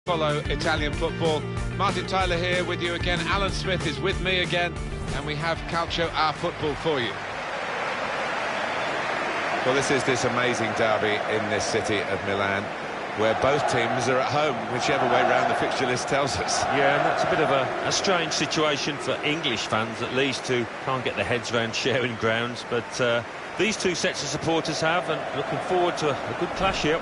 Follow Italian football. Martin Tyler here with you again. Alan Smith is with me again, and we have Calcio Our Football for you. Well, this is this amazing derby in this city of Milan, where both teams are at home, whichever way round the fixture list tells us. Yeah, and that's a bit of a strange situation for English fans, at least, who can't get their heads around sharing grounds. But these two sets of supporters have, and looking forward to a good clash here.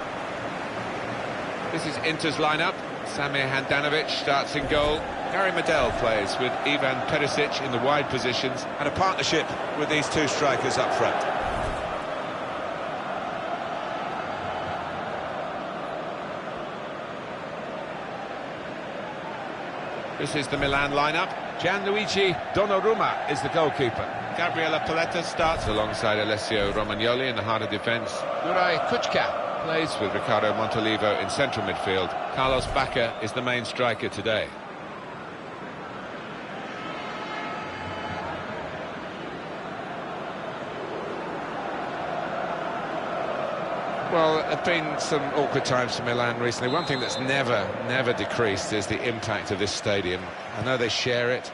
This is Inter's lineup. Samir Handanovic starts in goal. Gary Medel plays with Ivan Perisic in the wide positions, and a partnership with these two strikers up front. This is the Milan lineup. Gianluigi Donnarumma is the goalkeeper. Gabriele Paletta starts alongside Alessio Romagnoli in the heart of defence. Juraj Kucka plays with Ricardo Montolivo in central midfield. Carlos Bacca is the main striker today. Well, there have been some awkward times for Milan recently. One thing that's never decreased is the impact of this stadium. I know they share it,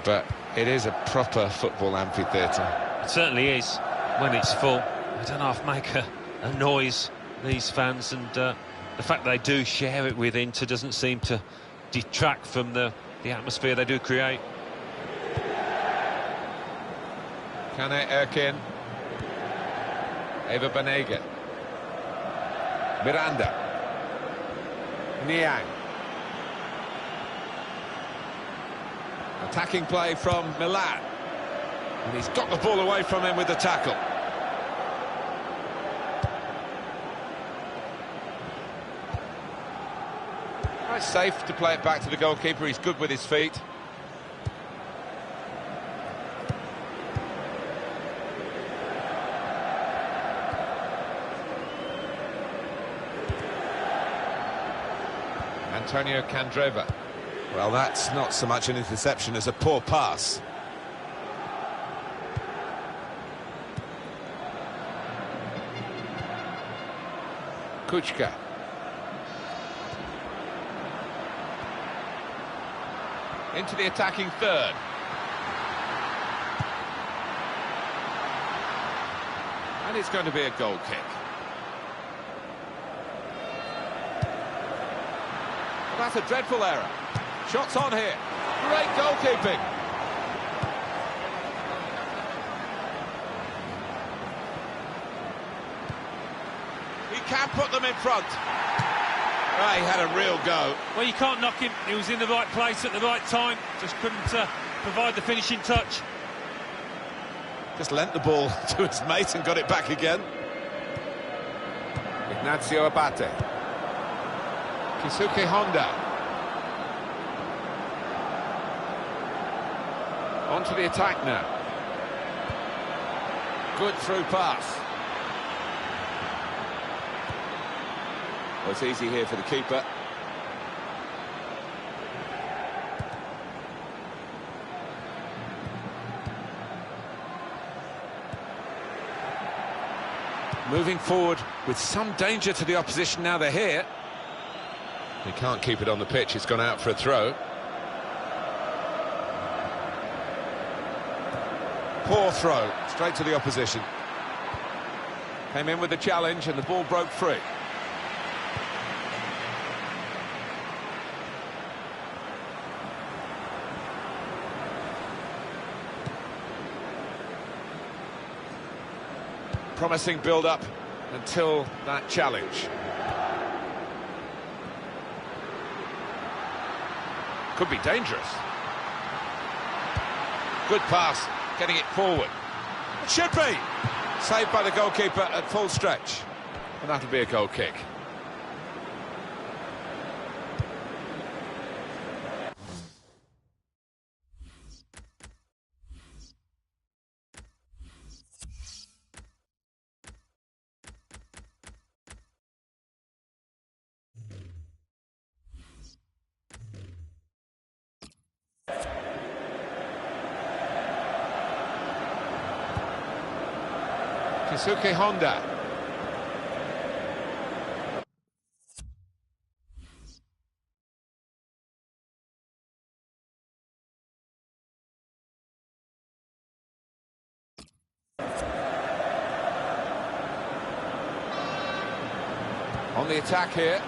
but it is a proper football amphitheatre. It certainly is, when it's full. I don't half make a noise, these fans, and the fact they do share it with Inter doesn't seem to detract from the atmosphere they do create. Kane Erkin. Eva Banega. Miranda. Niang. Attacking play from Milan. And he's got the ball away from him with the tackle. Quite safe to play it back to the goalkeeper. He's good with his feet. Antonio Candreva. Well, that's not so much an interception as a poor pass. Kucka. Into the attacking third. And it's going to be a goal kick. That's a dreadful error. Shots on here. Great goalkeeping. He can put them in front. Oh, he had a real go. Well, you can't knock him. He was in the right place at the right time. Just couldn't provide the finishing touch. Just lent the ball to his mate and got it back again. Ignacio Abate. Keisuke Honda. On to the attack now. Good through pass. Well, it's easy here for the keeper. Moving forward with some danger to the opposition now they're here. They can't keep it on the pitch, it's gone out for a throw. Poor throw, straight to the opposition. Came in with the challenge and the ball broke free. Promising build-up until that challenge. Could be dangerous. Good pass, getting it forward. It should be! Saved by the goalkeeper at full stretch. And that'll be a goal kick. Keisuke Honda. On the attack here.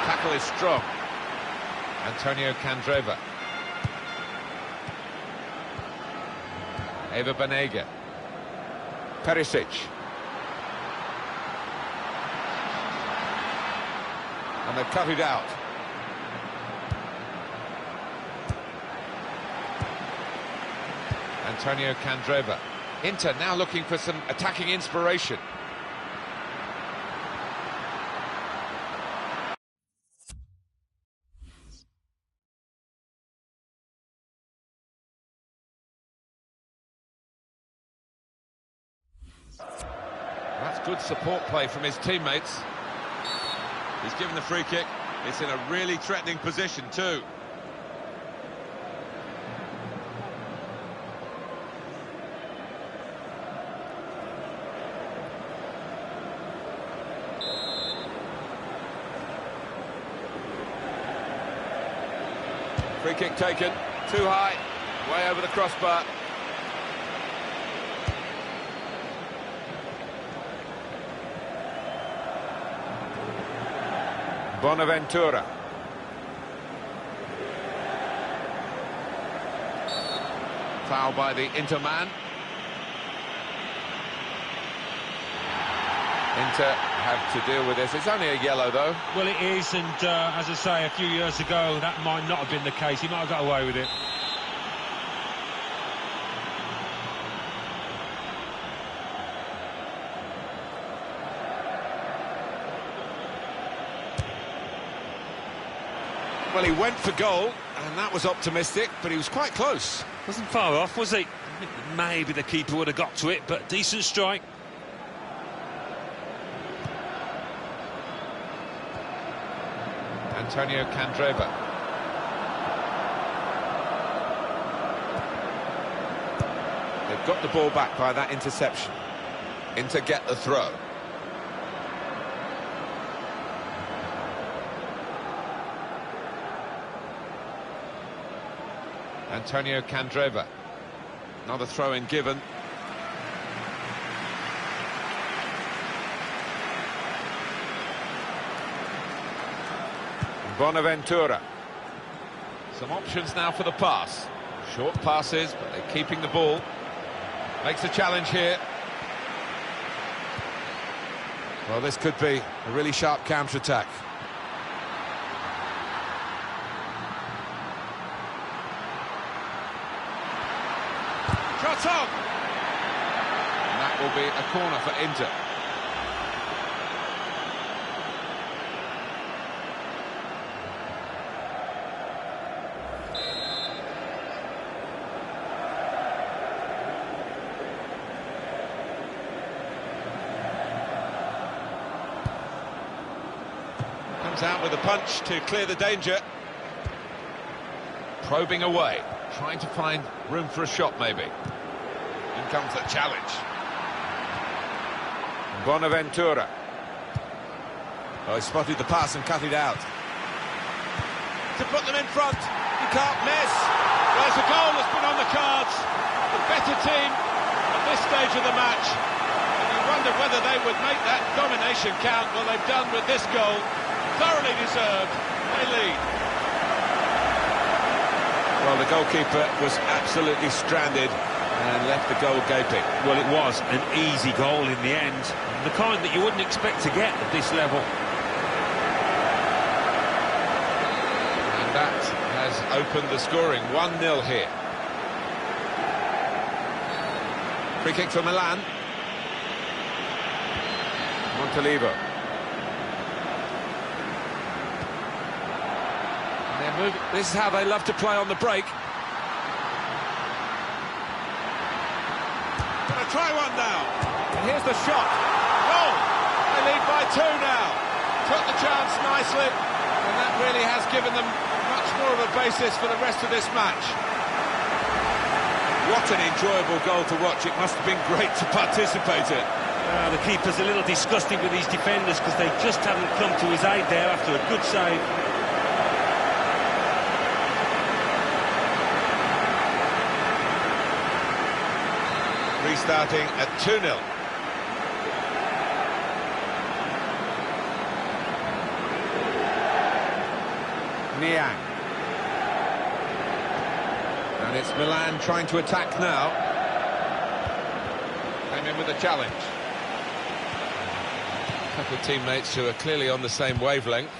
Tackle is strong. Antonio Candreva. Eva Banega. Perisic. And they've cut it out. Antonio Candreva. Inter now looking for some attacking inspiration. That's good support play from his teammates. He's given the free kick. It's in a really threatening position too. Free kick taken, too high, way over the crossbar. Bonaventura. Foul by the Inter man. Inter have to deal with this. It's only a yellow, though. Well, it is, and as I say, a few years ago, that might not have been the case. He might have got away with it. Well, he went for goal, and that was optimistic, but he was quite close. Wasn't far off, was he? Maybe the keeper would have got to it, but decent strike. Antonio Candreva. They've got the ball back by that interception. Inter get the throw. Antonio Candreva. Another throw-in given. Bonaventura. Some options now for the pass. Short passes, but they're keeping the ball. Makes a challenge here. Well, this could be a really sharp counter-attack. Shot on! And that will be a corner for Inter. Out with a punch to clear the danger. Probing away, trying to find room for a shot maybe. In comes the challenge. Bonaventura. Oh, he spotted the pass and cut it out. To put them in front, you can't miss. There's a goal that's been on the cards. The better team at this stage of the match. And you wonder whether they would make that domination count. Well, they've done with this goal. Thoroughly deserved. They lead. Well, the goalkeeper was absolutely stranded and left the goal gaping. Well, it was an easy goal in the end. The kind that you wouldn't expect to get at this level. And that has opened the scoring. 1-0 here. Free kick for Milan. Montalivo. This is how they love to play on the break. Gonna try one now. And here's the shot. Goal! They lead by 2 now. Took the chance nicely, and that really has given them much more of a basis for the rest of this match. What an enjoyable goal to watch. It must have been great to participate in. The keeper's a little disgusted with his defenders because they just haven't come to his aid there after a good save. Restarting at 2-0. Niang. And it's Milan trying to attack now. Came in with a challenge. A couple of teammates who are clearly on the same wavelength.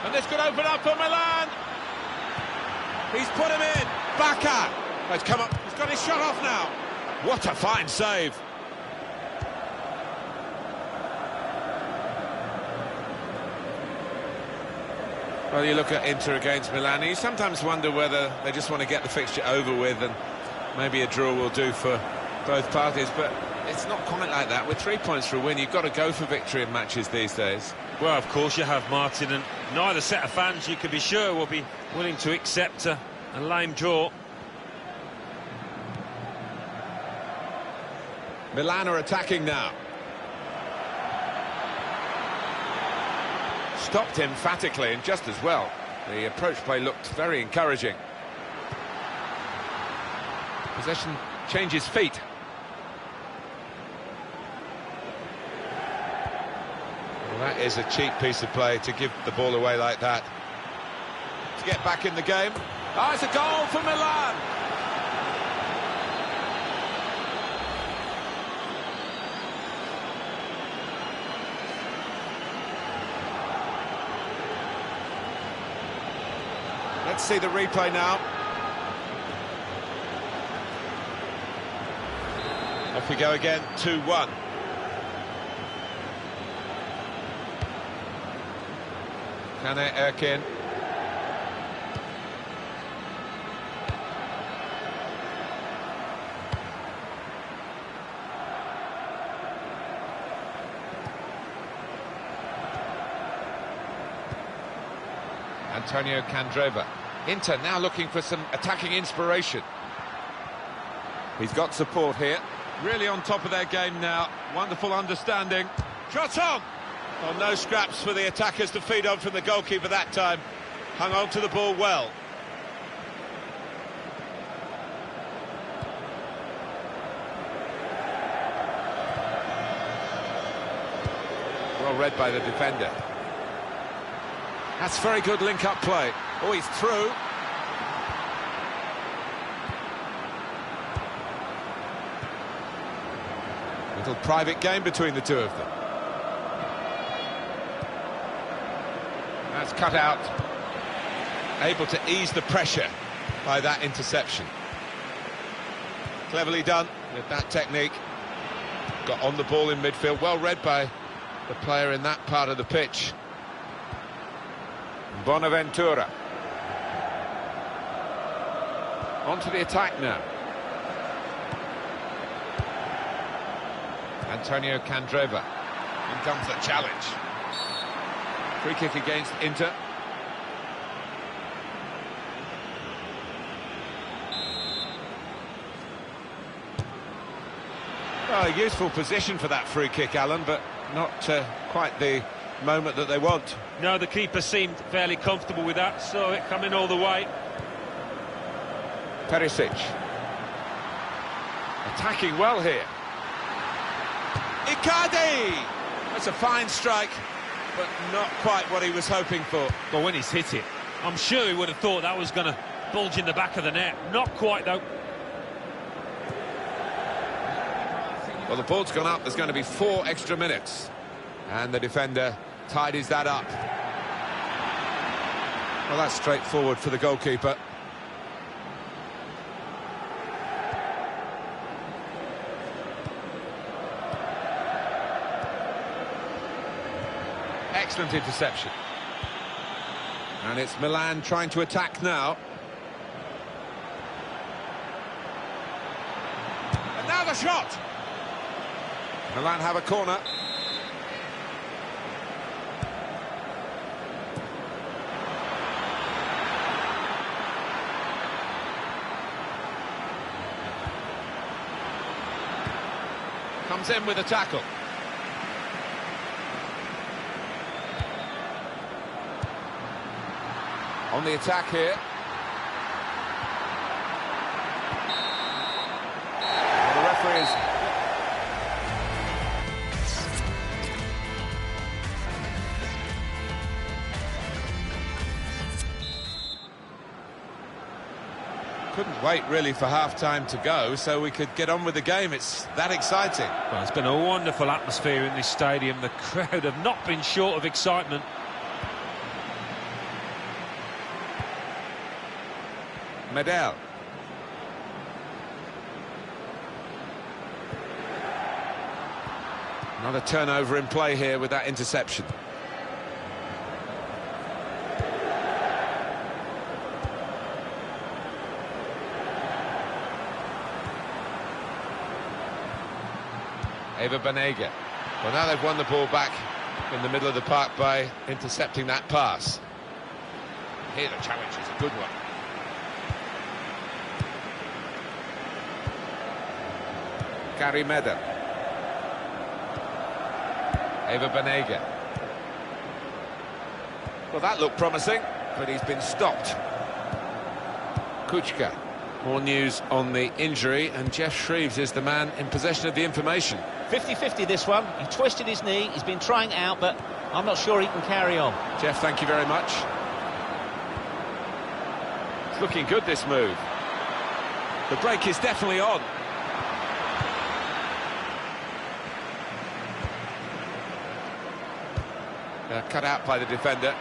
And this could open up for Milan. He's put him in. Baka. Oh, he's come up. He's got his shot off now. What a fine save. Well, you look at Inter against Milan, you sometimes wonder whether they just want to get the fixture over with and maybe a draw will do for both parties, but it's not quite like that. With 3 points for a win, you've got to go for victory in matches these days. Well, of course you have, Martin, and neither set of fans, you can be sure, will be willing to accept a lame draw. Milan are attacking now. Stopped emphatically and just as well. The approach play looked very encouraging. Possession changes feet. Well, that is a cheap piece of play to give the ball away like that. To get back in the game. Oh, it's a goal for Milan! Let's see the replay now. Off we go again, 2-1. Kane Erkin. Antonio Candreva. Inter now looking for some attacking inspiration. He's got support here. Really on top of their game now. Wonderful understanding. Shot on! Oh, no scraps for the attackers to feed on from the goalkeeper that time. Hung on to the ball well. Well read by the defender. That's very good link-up play. Oh, he's through. Little private game between the two of them. That's cut out. Able to ease the pressure by that interception. Cleverly done with that technique. Got on the ball in midfield. Well read by the player in that part of the pitch. Bonaventura. On to the attack now. Antonio Candreva. In comes the challenge. Free kick against Inter. Well, a useful position for that free kick, Alan, but not quite the moment that they want. No, the keeper seemed fairly comfortable with that, saw it coming all the way. Perisic. Attacking well here. Icardi! That's a fine strike, but not quite what he was hoping for. But when he's hit it, I'm sure he would have thought that was going to bulge in the back of the net. Not quite, though. Well, the ball's gone up. There's going to be 4 extra minutes. And the defender tidies that up. Well, that's straightforward for the goalkeeper. Excellent interception. And it's Milan trying to attack now. And now the shot! Milan have a corner. Comes in with a tackle. On the attack here. Well, the referee is... Couldn't wait really for half-time to go, so we could get on with the game. It's that exciting. Well, it's been a wonderful atmosphere in this stadium. The crowd have not been short of excitement. Medel. Another turnover in play here with that interception. Eva Banega. Well, now they've won the ball back in the middle of the park by intercepting that pass. Here the challenge is a good one. Gary Meda. Eva Banega. Well, that looked promising, but he's been stopped. Kuchka. More news on the injury, and Jeff Shreves is the man in possession of the information. 50-50 this one. He twisted his knee, he's been trying it out, but I'm not sure he can carry on. Jeff, thank you very much. It's looking good, this move. The break is definitely on. Cut out by the defender.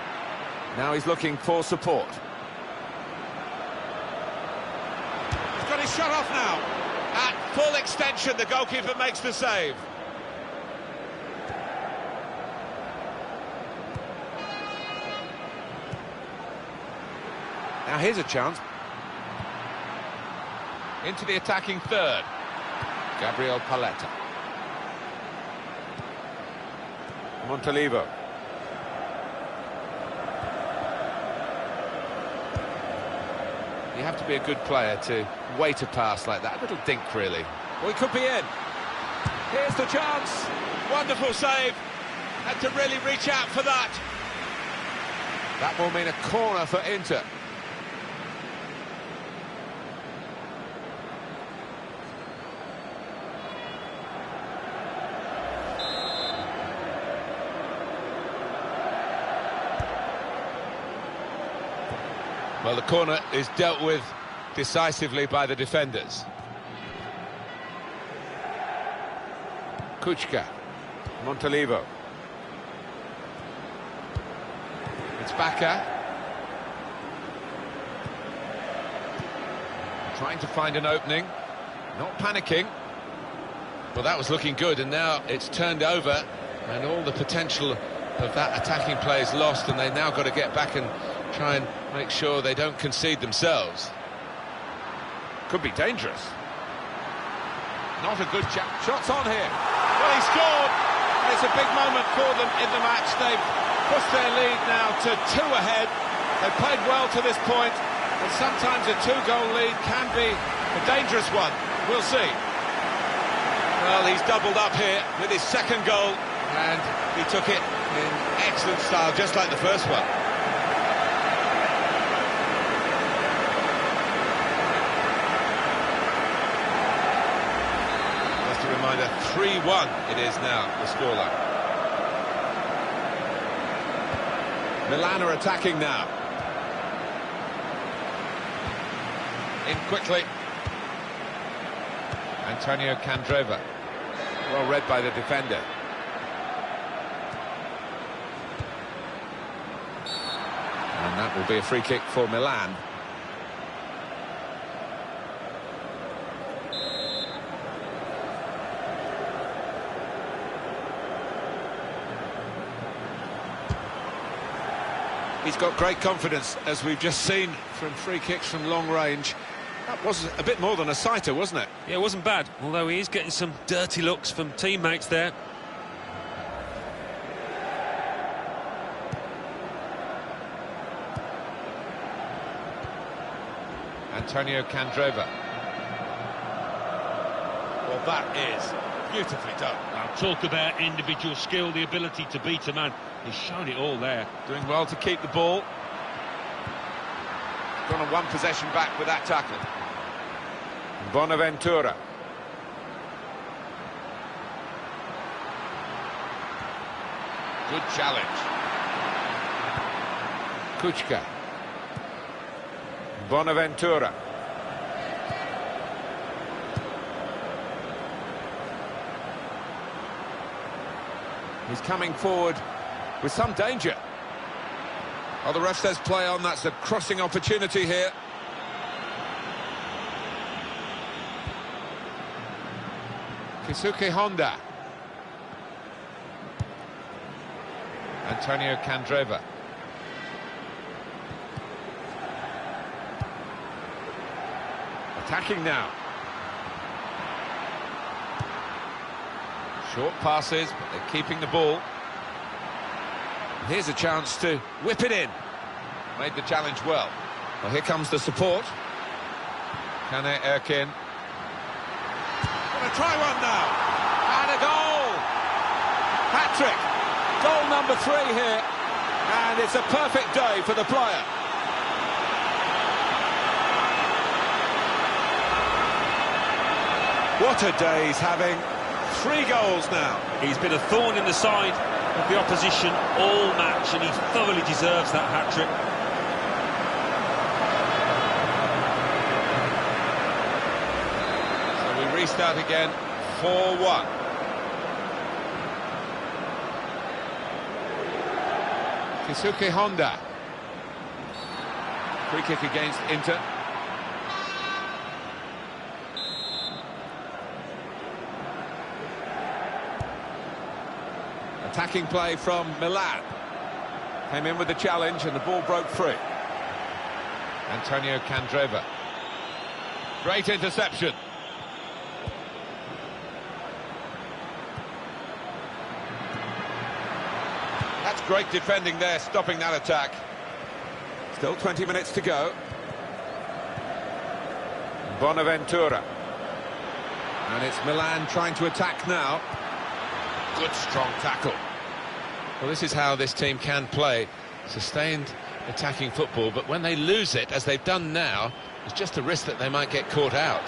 Now he's looking for support. He's got his shot off now. At full extension, the goalkeeper makes the save. Now here's a chance. Into the attacking third. Gabriel Paletta. Montalivo. You have to be a good player to wait a pass like that. A little dink, really. Well, he could be in. Here's the chance. Wonderful save. Had to really reach out for that. That will mean a corner for Inter. Well, the corner is dealt with decisively by the defenders. Kuchka. Montalivo. It's Bacca. Trying to find an opening. Not panicking. Well, that was looking good, and now it's turned over, and all the potential of that attacking play is lost, and they've now got to get back and try and make sure they don't concede themselves. Could be dangerous. Not a good shot's on here. Well, he scored. It's a big moment for them in the match. They've pushed their lead now to 2 ahead. They've played well to this point, and sometimes a 2-goal lead can be a dangerous one. We'll see. Well, he's doubled up here with his second goal, and he took it in excellent style, just like the first one. Reminder, 3-1 it is now, the scoreline. Milan are attacking now. In quickly. Antonio Candreva. Well read by the defender. And that will be a free kick for Milan. He's got great confidence, as we've just seen from free kicks from long range. That was a bit more than a sighter, wasn't it? Yeah, it wasn't bad, although he is getting some dirty looks from teammates there. Antonio Candreva. Well, that is beautifully done. Now, talk about individual skill, the ability to beat a man. He's shown it all there. Doing well to keep the ball. Gone on one possession back with that tackle. Bonaventura. Good challenge. Kuchka. Bonaventura. He's coming forward with some danger. Oh, the ref says play on. That's a crossing opportunity here. Keisuke Honda. Antonio Candreva. Attacking now. Short passes, but they're keeping the ball. Here's a chance to whip it in. Made the challenge well. Well, here comes the support. Kane Erkin. Gonna try one now. And a goal! Hat-trick. Goal number 3 here. And it's a perfect day for the player. What a day he's having. 3 goals now. He's been a thorn in the side of the opposition all match, and he thoroughly deserves that hat-trick. So we restart again, 4-1. Keisuke Honda. Free kick against Inter. Attacking play from Milan. Came in with the challenge and the ball broke free. Antonio Candreva. Great interception. That's great defending there, stopping that attack. Still 20 minutes to go. Bonaventura. And it's Milan trying to attack now. Good strong tackle. Well, this is how this team can play. Sustained attacking football, but when they lose it, as they've done now, there's just a risk that they might get caught out.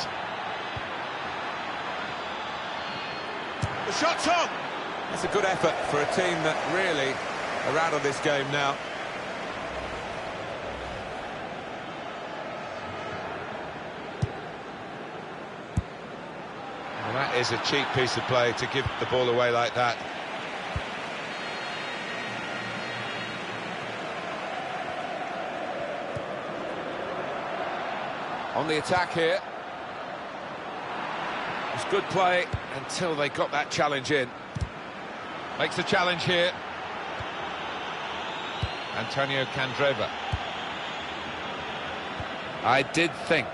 The shot's on! That's a good effort for a team that really are out of this game now. Well, that is a cheap piece of play to give the ball away like that. On the attack here. It's good play until they got that challenge in. Makes the challenge here. Antonio Candreva. I did think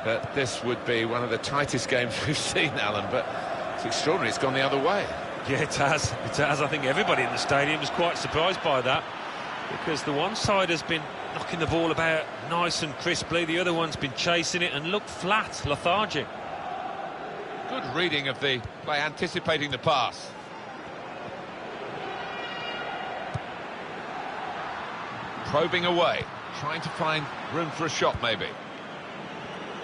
that this would be one of the tightest games we've seen, Alan, but it's extraordinary. It's gone the other way. Yeah, it has. It has. I think everybody in the stadium was quite surprised by that, because the one side has been knocking the ball about nice and crisply, the other one's been chasing it and looked flat, lethargic. Good reading of the play, anticipating the pass. Probing away, trying to find room for a shot maybe.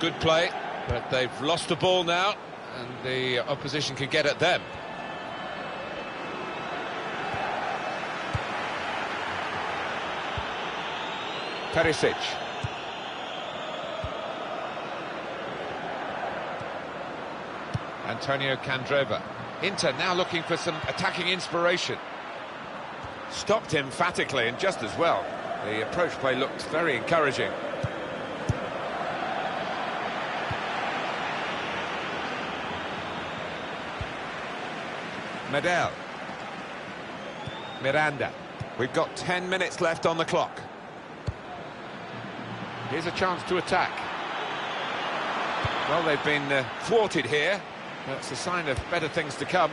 Good play, but they've lost the ball now, and the opposition can get at them. Perisic. Antonio Candreva. Inter now looking for some attacking inspiration. Stopped emphatically and just as well. The approach play looked very encouraging. Medel. Miranda. We've got 10 minutes left on the clock. Here's a chance to attack. Well, they've been thwarted here. That's a sign of better things to come.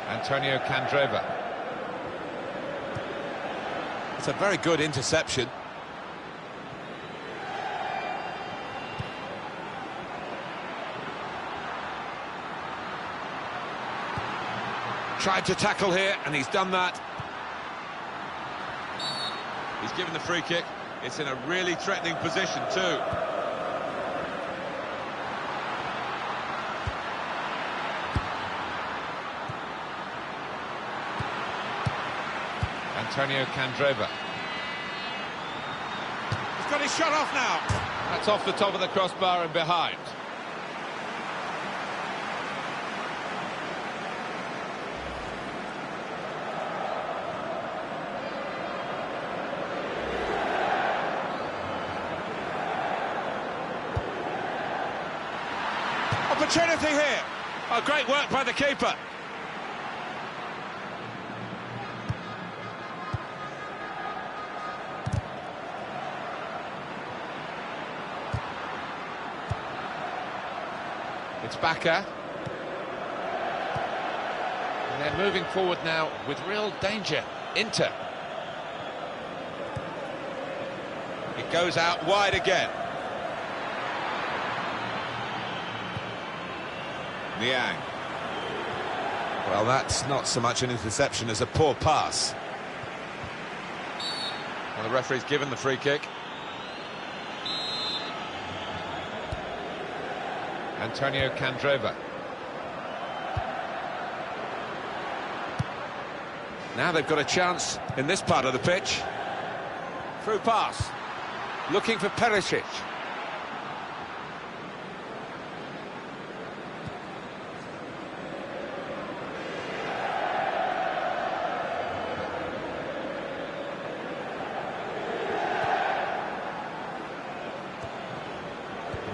Antonio Candreva. It's a very good interception. Tried to tackle here, and he's done that. He's given the free kick. It's in a really threatening position too. Antonio Candreva. He's got his shot off now. That's off the top of the crossbar and behind. Opportunity here. Oh, great work by the keeper. It's Bacca. And they're moving forward now with real danger. Inter. It goes out wide again. Niang. Well, that's not so much an interception as a poor pass. Well, the referee's given the free kick. Antonio Candreva. Now they've got a chance in this part of the pitch. Through pass. Looking for Perisic.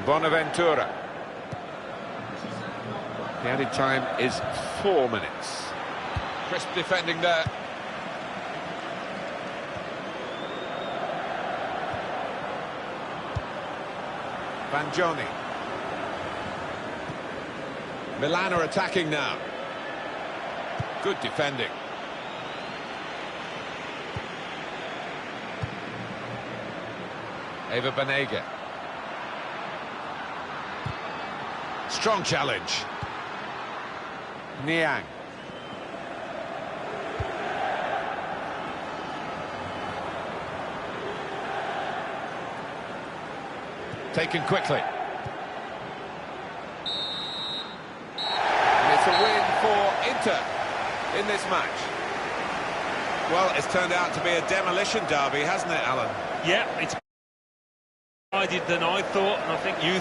Bonaventura. The added time is 4 minutes. Crisp defending there. Banjoni. Milan are attacking now. Good defending. Eva Banega. Strong challenge. Niang. Taken quickly. And it's a win for Inter in this match. Well, it's turned out to be a demolition derby, hasn't it, Alan? Yeah, it's more divided than I thought, and I think you